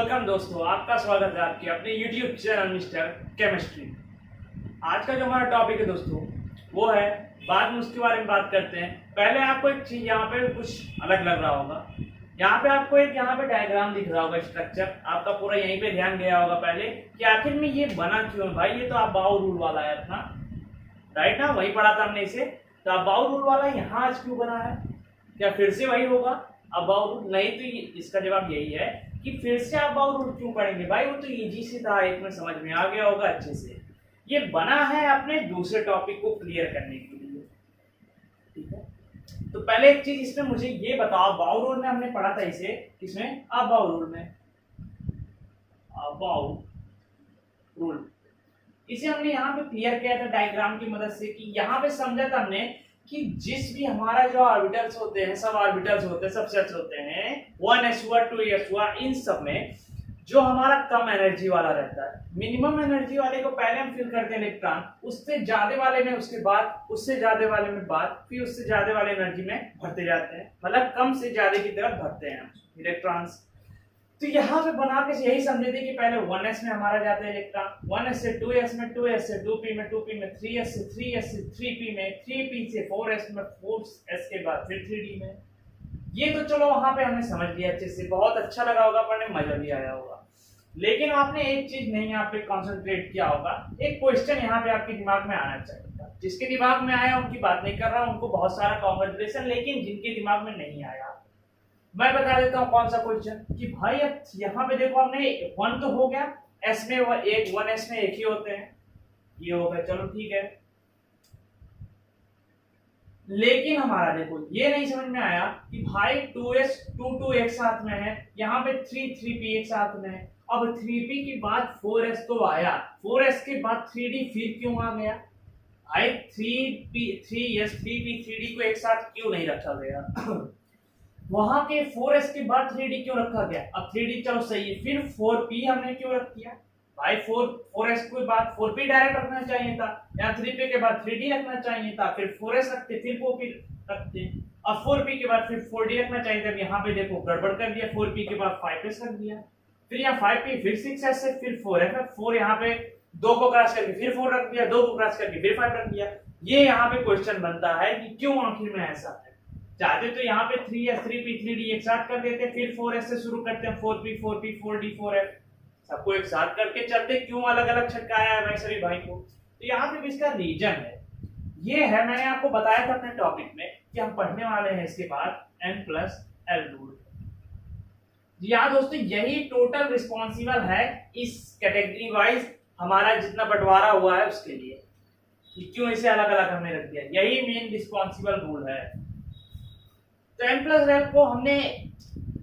Welcome दोस्तों, आपका स्वागत है आपके अपने YouTube चैनल मिस्टर केमिस्ट्री। आज का जो हमारा टॉपिक है दोस्तों वो है, बाद में उसके बारे में बात करते हैं। पहले आपको एक चीज यहाँ पे कुछ अलग लग रहा होगा। यहाँ पे आपको एक यहाँ पे डायग्राम दिख रहा होगा, स्ट्रक्चर आपका पूरा यहीं पे ध्यान गया होगा पहले कि आखिर में ये बना क्यों है। भाई ये तो आप बाउ रूल वाला है अपना, राइट ना, वही पढ़ा था हमने इसे। तो अब बाउ रूल वाला यहाँ आज क्यों बना है? क्या फिर से वही होगा अब बाउ रूल? नहीं, तो इसका जवाब यही है कि फिर से आप बाउ रूल क्यों पढ़ेंगे। भाई वो तो इजी से था, एक में समझ में आ गया होगा अच्छे से। ये बना है अपने दूसरे टॉपिक को क्लियर करने के लिए, ठीक है। तो पहले एक चीज इसमें मुझे ये बताओ, बाउ रूल में हमने पढ़ा था इसे, किसमें? अब बाउ रूल में, बाउ रूल इसे हमने यहाँ पे क्लियर किया था डायग्राम की मदद से कि यहाँ पे समझा था हमने कि जिस भी हमारा जो ऑर्बिटल्स होते हैं, सब ऑर्बिटल्स होते हैं, सब सेट्स होते हैं, 1s हुआ 2s हुआ, इन सब में जो हमारा कम एनर्जी वाला रहता है, मिनिमम एनर्जी वाले को पहले हम फिल करते हैं इलेक्ट्रॉन, उससे ज्यादा वाले में उसके बाद, उससे ज्यादा वाले में बाद, फिर उससे ज्यादा वाले एनर्जी में भरते जाते हैं, मतलब कम से ज्यादा की तरफ भरते हैं इलेक्ट्रॉन्स। तो यहाँ पे बना के यही समझे थे कि पहले 1s में हमारा जाता है इलेक्ट्रॉन, 1s से 2s में, 2s से 2p में, 2p में 3s से 3s से 3p में, 3p से 4s में, 4s के बाद फिर 3d में। ये तो चलो वहां पे हमने समझ लिया अच्छे से, बहुत अच्छा लगा होगा, पढ़ने में मजा भी आया होगा। लेकिन आपने एक चीज नहीं यहाँ पे कॉन्सेंट्रेट किया होगा, एक क्वेश्चन यहाँ पे आपके दिमाग में आना चाहिए। जिसके दिमाग में आया उनकी बात नहीं कर रहा हूँ, उनको बहुत सारा कॉन्ग्रेचुलेशन, लेकिन जिनके दिमाग में नहीं आया मैं बता देता हूँ कौन सा क्वेश्चन। कि भाई अब यहाँ पे देखो, हमने 1 तो हो गया, s में एक 1s में एक ही होते हैं, ये हो गया, चलो ठीक है। लेकिन हमारा देखो ये नहीं समझ में आया कि भाई 2s 2 एक साथ में है, यहाँ पे 3p एक साथ में है। अब 3p के बाद 4s तो आया, 4s के बाद 3d फिर क्यों आ गया? भाई 3p 3d को एक साथ क्यों नहीं रखा गया? वहां के 4s के बाद 3d क्यों रखा गया? अब 3d चलो सही है, फिर 4p हमने क्यों रख दिया? भाई 4s के बाद 4p डायरेक्ट रखना चाहिए था, या 3p के बाद 3d रखना चाहिए था, फिर 4s रखते, फिर 4p रखते। अब 4p के बाद फिर 4d रखना चाहिए था। यहाँ पे देखो गड़बड़ कर दिया, 4p के बाद 5s रख दिया, फिर यहाँ 5p, फिर 6s से, फिर 4f, 4 यहाँ पे 2 को क्रॉस करके फिर 4 रख दिया, 2 को क्रॉस करके फिर 5 रख दिया। ये यहाँ पे क्वेश्चन बनता है कि क्यों आखिर में ऐसा है। चाहते तो यहाँ पे 3s 3p 3d एक साथ कर देते, फिर 4s से शुरू करते हैं, 4p 4p 4d 4f सबको एक साथ करके चलते, क्यों अलग अलग छटकाया है भाई सभी भाई को? तो यहाँ पे इसका रीजन है, ये है, मैंने आपको बताया था अपने टॉपिक में कि हम पढ़ने वाले हैं इसके बाद n+l रूल। जी हाँ दोस्तों, यही टोटल रिस्पॉन्सिबल है इस कैटेगरी वाइज हमारा जितना बंटवारा हुआ है उसके लिए, कि क्यों इसे अलग अलग हमने रख दिया, यही मेन रिस्पॉन्सिबल रूल है। तो n+l को हमने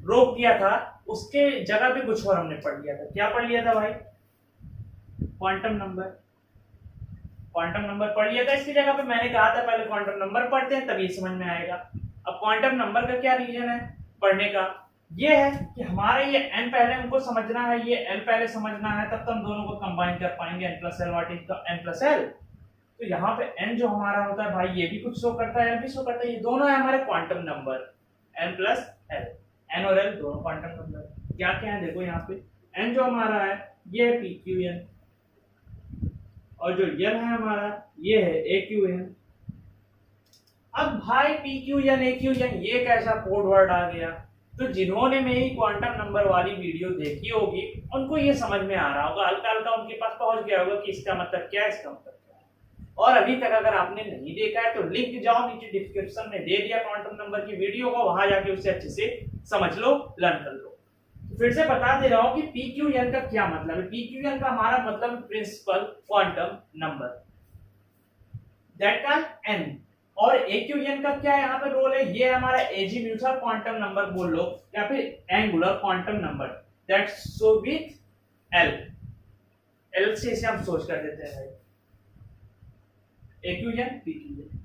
रोक दिया था, उसके जगह पे कुछ और हमने पढ़ लिया था। क्या पढ़ लिया था भाई? Quantum number. क्वांटम नंबर पढ़ लिया था। इसकी जगह पे मैंने कहा था पहले क्वांटम नंबर पढ़ते हैं तभी समझ में आएगा। अब क्वांटम नंबर का क्या रीजन है पढ़ने का? ये है कि हमारे ये n पहले हमको समझना है, ये l पहले समझना है, तब तो हम दोनों को कंबाइन कर पाएंगे। n+l what is the n+l? तो यहाँ पे n जो हमारा होता है भाई, ये भी कुछ शो करता है, l भी शो करता है, ये दोनों है हमारे क्वांटम नंबर n+l। n और l दोनों क्वांटम नंबर। क्या क्या है देखो, यहाँ पे n जो हमारा है ये है pqn, और जो l है हमारा ये है aqn। अब भाई pqn aqn ये कैसा कोड वर्ड आ गया? तो जिन्होंने मेरी क्वांटम नंबर वाली वीडियो देखी होगी उनको ये समझ में आ रहा होगा, हल्का हल्का उनके पास पहुंच गया होगा कि इसका मतलब क्या है, इसका मतलब क्या है। और अभी तक अगर आपने नहीं देखा है तो लिंक जाओ नीचे डिस्क्रिप्शन में दे दिया क्वांटम नंबर की वीडियो को, वहां जाके उसे अच्छे से समझ लो, लर्न कर लो। तो फिर से बता दे रहा हूं कि pqn का क्या मतलब है। pqn का हमारा मतलब प्रिंसिपल क्वांटम नंबर, दैट का n। और aqn का क्या यहाँ पे रोल है? ये हमारा एजीम्यूथल क्वांटम नंबर बोल लो, या फिर angular quantum number, that so with l से इसे हम सोच कर देते हैं aqn pqn।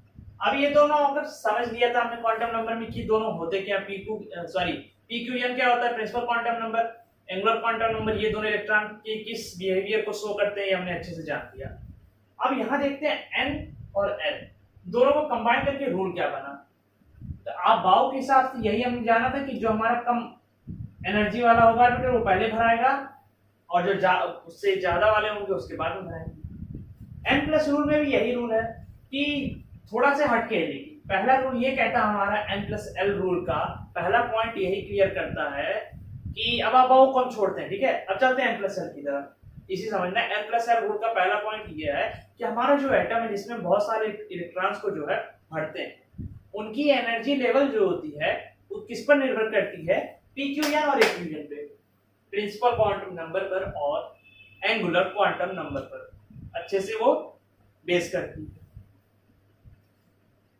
अब ये दोनों अगर समझ लिया था हमने क्वांटम नंबर में कि दोनों होते क्या, pqn क्या होता है? Principal quantum number, angular quantum number, ये दोनों इलेक्ट्रॉन के किस बिहेवियर को शो करते हैं हमने अच्छे से जान लिया। अब यहाँ देखते हैं n और l दोनों को कंबाइन करके रूल क्या बना। तो आप बाउ के हिसाब से यही हमने जाना था कि जो हमारा कम एनर्जी वाला होगा ऑर्बिटल वो पहले भराएगा और जो उससे ज्यादा वाले होंगे उसके बाद में भराएंगे। एन प्लस रूल में भी यही रूल है कि थोड़ा से हटके है, लेकिन पहला रूल ये कहता है हमारा एन प्लस एल रूल का पहला पॉइंट यही क्लियर करता है कि अब आप को हम छोड़ते हैं, ठीक है। अब चलते हैं एन प्लस एल की तरफ। इसी समझना है एन प्लस एल रूल का पहला पॉइंट ये है कि हमारा जो एटम है जिसमें बहुत सारे इलेक्ट्रॉन्स को जो है भरते हैं, उनकी एनर्जी लेवल जो होती है वो किस पर निर्भर करती है, पी क्यू एन और ए क्यू एन पे, प्रिंसिपल क्वांटम नंबर पर और एंगुलर क्वांटम नंबर पर अच्छे से वो बेस करती है।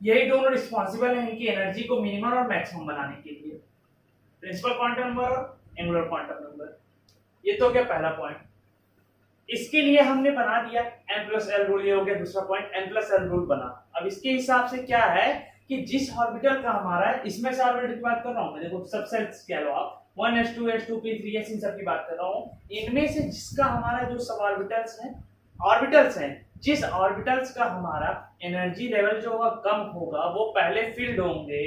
यही दोनों रिस्पॉन्सिबल हैं इनकी एनर्जी को मिनिमम और मैक्सिमम बनाने के लिए, प्रिंसिपल क्वांटम नंबर और एंगुलर क्वांटम नंबर। ये तो क्या पहला पॉइंट। इसके लिए हमने बना दिया एन प्लस एल रूल, ये हो गया दूसरा point, n plus l rule बना। अब इसके हिसाब से क्या है कि जिस ऑर्बिटल का हमारा है, इसमें से ऑर्बिटल की बात कर रहा हूं मैं, देखो सबसेट्स कह लो आप 1s2 s2 p3s इन सब की बात कर रहा हूं। इनमें से जिसका हमारा जो सब ऑर्बिटल्स हैं जिस ऑर्बिटल्स का हमारा एनर्जी लेवल जो होगा कम होगा वो पहले फील्ड होंगे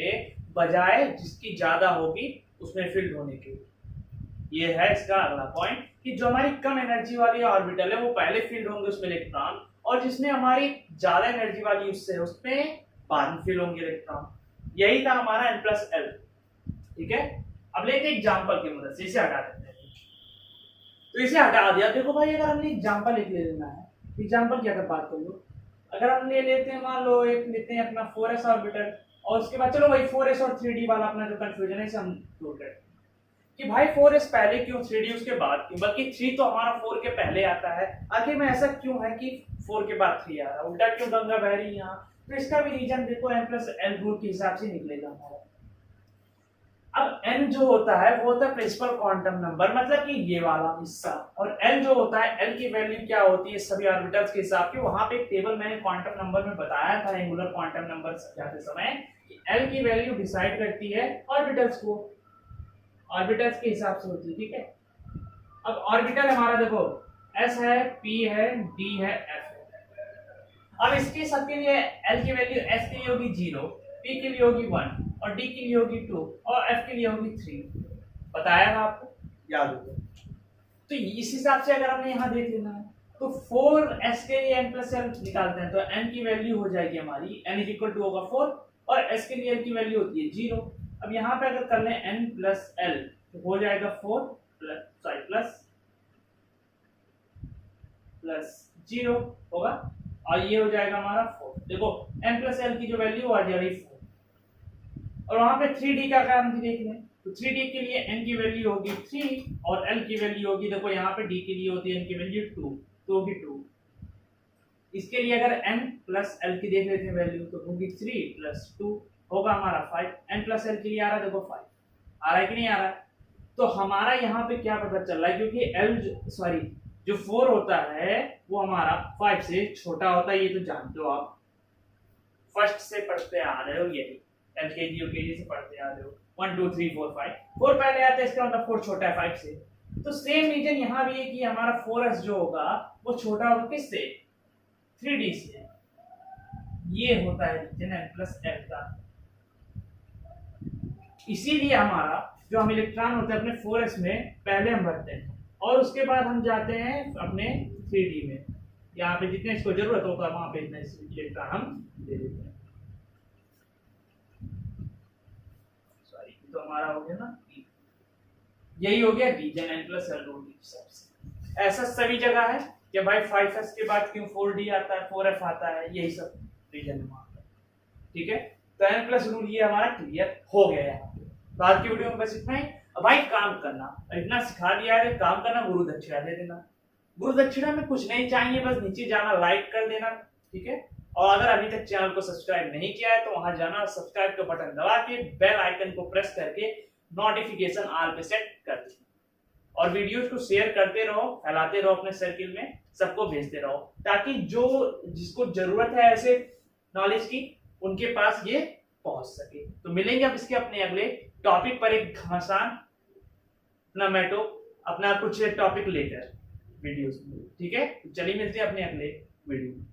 बजाय जिसकी ज्यादा होगी उसमें फील्ड होने के। ये है इसका अगला पॉइंट कि जो हमारी कम एनर्जी वाली ऑर्बिटल है वो पहले फील्ड होंगे उसमें इलेक्ट्रॉन, और जिसमें हमारी ज्यादा एनर्जी वाली उससे उसमें बाद में फील्ड होंगे इलेक्ट्रॉन। यही था हमारा n प्लस एल, ठीक है। अब लेते हैं एग्जांपल की मदद से, इसे हटा देते हैं। तो इसे हटा दिया। देखो भाई अगर हमने एग्जांपल लिख लेना है, एग्जांपल की अगर बात करो, अगर हम ले लेते हैं, मान लो एक लेते हैं अपना 4s ऑर्बिटल, और उसके बाद चलो भाई 4s और 3d वाला अपना जो कंफ्यूजन है इसे हम दूर करते हैं कि भाई 4s पहले क्यों 3d उसके बाद क्यों, बल्कि 3 तो हमारा 4 के पहले आता है। आखिर में ऐसा क्यों है कि 4 के बाद 3 आ रहा है, उल्टा क्यों गंगा बह रही है यहाँ। तो इसका भी रीजन देखो n प्लस एल रूल के हिसाब से निकलेगा हमारा। अब n जो होता है वो होता है प्रिंसिपल क्वांटम नंबर, मतलब कि ये वाला हिस्सा, और l जो होता है l की वैल्यू क्या होती है सभी ऑर्बिटल्स के हिसाब की। वहां पे एक टेबल मैंने क्वांटम नंबर में बताया था एंगुलर क्वांटम नंबर समझाते समय कि l की वैल्यू डिसाइड करती है ऑर्बिटल्स को, ऑर्बिटल्स के हिसाब से होती है, ठीक है। अब ऑर्बिटल हमारा देखो s है, p है, d है, f है। अब इसके सबके लिए l की वैल्यू s के लिए होगी 0, p के लिए होगी 1 और d के लिए होगी 2 और f के लिए होगी 3। बताया था आपको, याद होगा। तो इस हिसाब से अगर हमने यहाँ देख लेना है तो 4s के लिए n प्लस एल निकालते हैं तो n की वैल्यू हो जाएगी हमारी n इज इक्वल टू होगा 4 और s के लिए l की वैल्यू होती है 0। अब यहाँ पे अगर कर लें n प्लस एल तो हो जाएगा 4 प्लस 0 होगा और ये हो जाएगा हमारा 4। देखो n प्लस एल की जो वैल्यू आ जाएगी 4 और वहां पे 3d का काम भी देख लें तो 3d के लिए n की वैल्यू होगी 3 और l की वैल्यू होगी, देखो यहाँ पे d के लिए होती है n की वैल्यू 2 तो होगी 2। इसके लिए अगर n प्लस एल की देख लेते हैं वैल्यू तो होगी 3 प्लस 2 होगा हमारा 5। n प्लस एल के लिए आ रहा है देखो 5 आ रहा है कि नहीं आ रहा है। तो हमारा यहाँ पे क्या पता चल रहा है, क्योंकि जो 4 होता है वो हमारा 5 से छोटा होता है, ये तो जानते हो आप, फर्स्ट से पढ़ते आ रहे हो, यही एलकेजी यूकेजी से पढ़ते आ रहे हो। 1 2 3 4 5 4 पहले आता है, इसका मतलब 4 छोटा है 5 से। तो सेम रीजन यहाँ भी है कि हमारा 4s जो होगा वो छोटा होगा किससे, 3d से। ये होता है रीजन n प्लस एल का। इसीलिए हमारा जो हम इलेक्ट्रॉन होते हैं अपने 4s में पहले हम भरते हैं और उसके बाद हम जाते हैं अपने 3d में, यहाँ पे जितने इसको जरूरत होगा वहां पे इतने इलेक्ट्रॉन हम दे देते हैं। सॉरी तो हमारा हो गया ना, यही हो गया reason n plus l rule के हिसाब से। ऐसा सभी जगह है कि भाई 5s के बाद क्यों 4d आता है 4f आता है, यही सब रीजन में आता है, ठीक है। तो n प्लस रूल ये हमारा क्लियर हो गया यहाँ पे। तो आज की वीडियो में बस इतना ही। अब भाई काम करना, इतना सिखा दिया है, काम करना, गुरु दक्षिणा दे देना। गुरु दक्षिणा में कुछ नहीं चाहिए, बस नीचे जाना, लाइक कर देना, ठीक है। और अगर अभी तक चैनल को सब्सक्राइब नहीं किया है तो वहां जाना, सब्सक्राइब का बटन दबा के बेल आइकन को प्रेस करके नोटिफिकेशन ऑल पे सेट कर देना और वीडियोस को शेयर करते रहो, फैलाते रहो अपने सर्किल में, सबको भेजते रहो ताकि जो जिसको जरूरत है ऐसे नॉलेज की उनके पास ये पहुंच सके। तो मिलेंगे अब इसके अपने अगले टॉपिक पर, एक घमासान अपना मैटो अपना कुछ टॉपिक लेकर वीडियोस में, ठीक है। चलिए मिलते हैं अपने अगले वीडियो में।